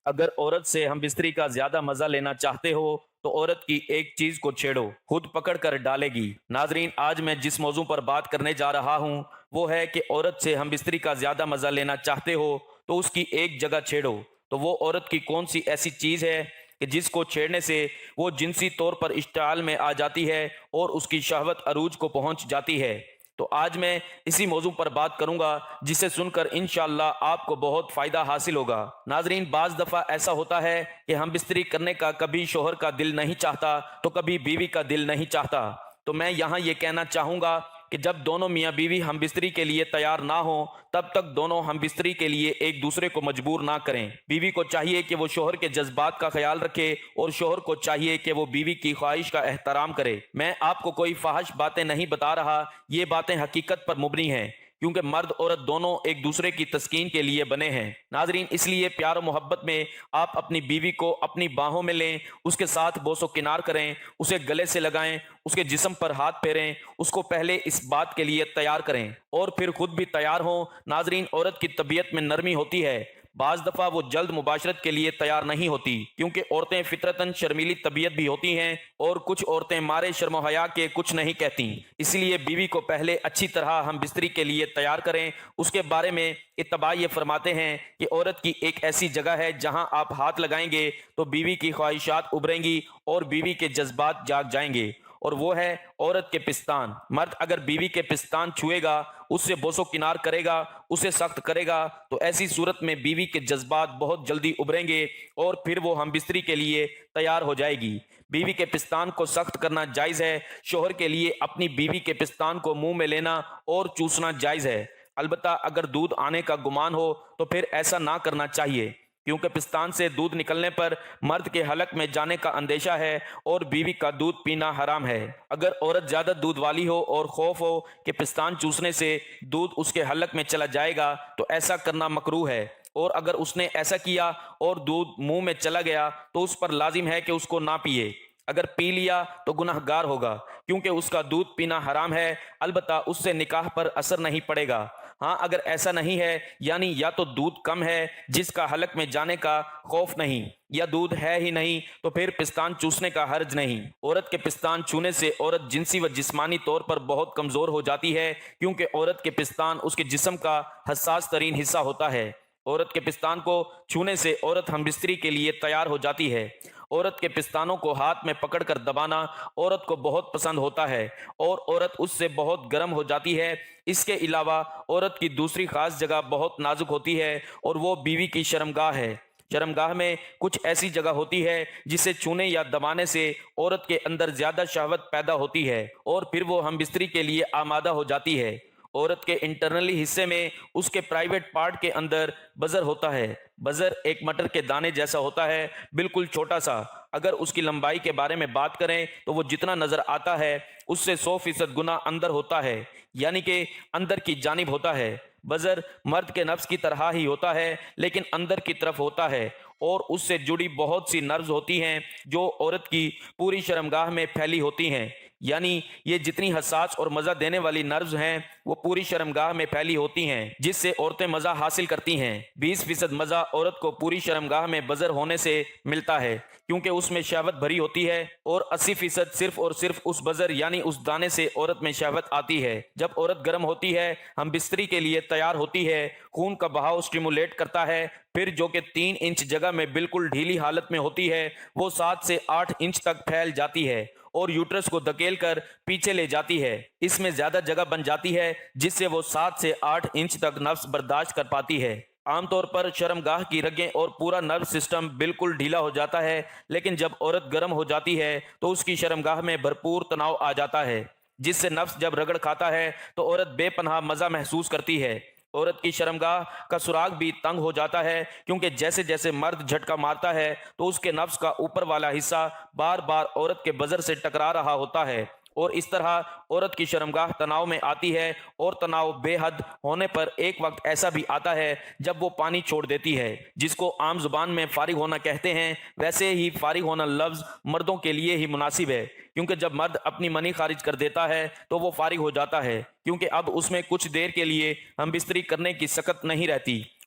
اگر عورت سے ہم بستری کا زیادہ مزہ لینا چاہتے ہو تو عورت کی ایک چیز کو چھیڑو، خود پکڑ کر ڈالے گی۔ ناظرین، آج میں جس موضوع پر بات کرنے جا رہا ہوں وہ ہے کہ عورت سے ہم بستری کا زیادہ مزہ لینا چاہتے ہو تو اس کی ایک جگہ چھیڑو۔ تو وہ عورت کی کون سی ایسی چیز ہے کہ جس کو چھیڑنے سے وہ جنسی طور پر اشتعال میں آ جاتی ہے اور اس کی شہوت عروج کو پہنچ جاتی ہے؟ تو آج میں اسی موضوع پر بات کروں گا جسے سن کر انشاءاللہ آپ کو بہت فائدہ حاصل ہوگا۔ ناظرین، بعض دفعہ ایسا ہوتا ہے کہ ہم بستری کرنے کا کبھی شوہر کا دل نہیں چاہتا تو کبھی بیوی کا دل نہیں چاہتا۔ تو میں یہاں یہ کہنا چاہوں گا کہ جب دونوں میاں بیوی ہم بستری کے لیے تیار نہ ہوں تب تک دونوں ہم بستری کے لیے ایک دوسرے کو مجبور نہ کریں۔ بیوی کو چاہیے کہ وہ شوہر کے جذبات کا خیال رکھے اور شوہر کو چاہیے کہ وہ بیوی کی خواہش کا احترام کرے۔ میں آپ کو کوئی فحش باتیں نہیں بتا رہا، یہ باتیں حقیقت پر مبنی ہیں، کیونکہ مرد عورت دونوں ایک دوسرے کی تسکین کے لیے بنے ہیں۔ ناظرین، اس لیے پیار و محبت میں آپ اپنی بیوی کو اپنی باہوں میں لیں، اس کے ساتھ بوس و کنار کریں، اسے گلے سے لگائیں، اس کے جسم پر ہاتھ پھیریں، اس کو پہلے اس بات کے لیے تیار کریں اور پھر خود بھی تیار ہوں۔ ناظرین، عورت کی طبیعت میں نرمی ہوتی ہے، بعض دفعہ وہ جلد مباشرت کے لیے تیار نہیں ہوتی، کیونکہ عورتیں فطرتاً شرمیلی طبیعت بھی ہوتی ہیں اور کچھ عورتیں مارے شرم و حیا کے کچھ نہیں کہتی۔ اس لیے بیوی کو پہلے اچھی طرح ہم بستری کے لیے تیار کریں۔ اس کے بارے میں اتباع یہ فرماتے ہیں کہ عورت کی ایک ایسی جگہ ہے جہاں آپ ہاتھ لگائیں گے تو بیوی کی خواہشات ابھریں گی اور بیوی کے جذبات جاگ جائیں گے، اور وہ ہے عورت کے پستان۔ مرد اگر بیوی کے پستان چھوئے گا، اس سے بوس و کنار کرے گا، اسے سخت کرے گا، تو ایسی صورت میں بیوی کے جذبات بہت جلدی ابھریں گے اور پھر وہ ہم بستری کے لیے تیار ہو جائے گی۔ بیوی کے پستان کو سخت کرنا جائز ہے، شوہر کے لیے اپنی بیوی کے پستان کو منہ میں لینا اور چوسنا جائز ہے، البتہ اگر دودھ آنے کا گمان ہو تو پھر ایسا نہ کرنا چاہیے، کیونکہ پستان سے دودھ نکلنے پر مرد کے حلق میں جانے کا اندیشہ ہے اور بیوی کا دودھ پینا حرام ہے۔ اگر عورت زیادہ دودھ والی ہو اور خوف ہو کہ پستان چوسنے سے دودھ اس کے حلق میں چلا جائے گا تو ایسا کرنا مکروہ ہے، اور اگر اس نے ایسا کیا اور دودھ منہ میں چلا گیا تو اس پر لازم ہے کہ اس کو نہ پیے۔ اگر پی لیا تو گناہ گار ہوگا، کیونکہ اس کا دودھ پینا حرام ہے، البتہ اس سے نکاح پر اثر نہیں پڑے گا۔ ہاں، اگر ایسا نہیں ہے، یعنی یا تو دودھ کم ہے جس کا حلق میں جانے کا خوف نہیں، یا دودھ ہے ہی نہیں، تو پھر پستان چوسنے کا حرج نہیں۔ عورت کے پستان چھونے سے عورت جنسی و جسمانی طور پر بہت کمزور ہو جاتی ہے، کیونکہ عورت کے پستان اس کے جسم کا حساس ترین حصہ ہوتا ہے۔ عورت کے پستان کو چھونے سے عورت ہم بستری کے لیے تیار ہو جاتی ہے۔ عورت کے پستانوں کو ہاتھ میں پکڑ کر دبانا عورت کو بہت پسند ہوتا ہے اور عورت اس سے بہت گرم ہو جاتی ہے۔ اس کے علاوہ عورت کی دوسری خاص جگہ بہت نازک ہوتی ہے اور وہ بیوی کی شرمگاہ ہے۔ شرمگاہ میں کچھ ایسی جگہ ہوتی ہے جسے چھونے یا دبانے سے عورت کے اندر زیادہ شہوت پیدا ہوتی ہے اور پھر وہ ہم بستری کے لیے آمادہ ہو جاتی ہے۔ عورت کے انٹرنلی حصے میں اس کے پرائیویٹ پارٹ کے اندر بزر ہوتا ہے۔ بزر ایک مٹر کے دانے جیسا ہوتا ہے، بالکل چھوٹا سا۔ اگر اس کی لمبائی کے بارے میں بات کریں تو وہ جتنا نظر آتا ہے اس سے 100% گنا اندر ہوتا ہے، یعنی کہ اندر کی جانب ہوتا ہے۔ بزر مرد کے نفس کی طرح ہی ہوتا ہے لیکن اندر کی طرف ہوتا ہے اور اس سے جڑی بہت سی نروز ہوتی ہیں جو عورت کی پوری شرمگاہ میں پھیلی ہوتی ہیں، یعنی یہ جتنی حساس اور مزہ دینے والی نروز ہیں وہ پوری شرمگاہ میں پھیلی ہوتی ہیں، جس سے عورتیں مزہ حاصل کرتی ہیں۔ 20% مزہ عورت کو پوری شرمگاہ میں بزر ہونے سے ملتا ہے، کیونکہ اس میں شہوت بھری ہوتی ہے، اور 80% صرف اور صرف اس بزر یعنی اس دانے سے عورت میں شہوت آتی ہے۔ جب عورت گرم ہوتی ہے، ہم بستری کے لیے تیار ہوتی ہے، خون کا بہاؤ سٹیمولیٹ کرتا ہے، پھر جو کہ 3 انچ جگہ میں بالکل ڈھیلی حالت میں ہوتی ہے وہ 7 سے 8 انچ تک پھیل جاتی ہے اور یوٹرس کو دھکیل کر پیچھے لے جاتی ہے۔ اس میں زیادہ جگہ بن جاتی ہے جس سے وہ 7 سے 8 انچ تک نفس برداشت کر پاتی ہے۔ عام طور پر شرمگاہ کی رگیں اور پورا نرو سسٹم بالکل ڈھیلا ہو جاتا ہے، لیکن جب عورت گرم ہو جاتی ہے تو اس کی شرمگاہ میں بھرپور تناؤ آ جاتا ہے، جس سے نفس جب رگڑ کھاتا ہے تو عورت بے پناہ مزہ محسوس کرتی ہے۔ عورت کی شرمگاہ کا سراغ بھی تنگ ہو جاتا ہے، کیونکہ جیسے جیسے مرد جھٹکا مارتا ہے تو اس کے نفس کا اوپر والا حصہ بار بار عورت کے بزر سے ٹکرا رہا ہوتا ہے، اور اس طرح عورت کی شرمگاہ تناؤ میں آتی ہے، اور تناؤ بے حد ہونے پر ایک وقت ایسا بھی آتا ہے جب وہ پانی چھوڑ دیتی ہے، جس کو عام زبان میں فارغ ہونا کہتے ہیں۔ ویسے ہی فارغ ہونا لفظ مردوں کے لیے ہی مناسب ہے، کیونکہ جب مرد اپنی منی خارج کر دیتا ہے تو وہ فارغ ہو جاتا ہے، کیونکہ اب اس میں کچھ دیر کے لیے ہم بستری کرنے کی سکت نہیں رہتی۔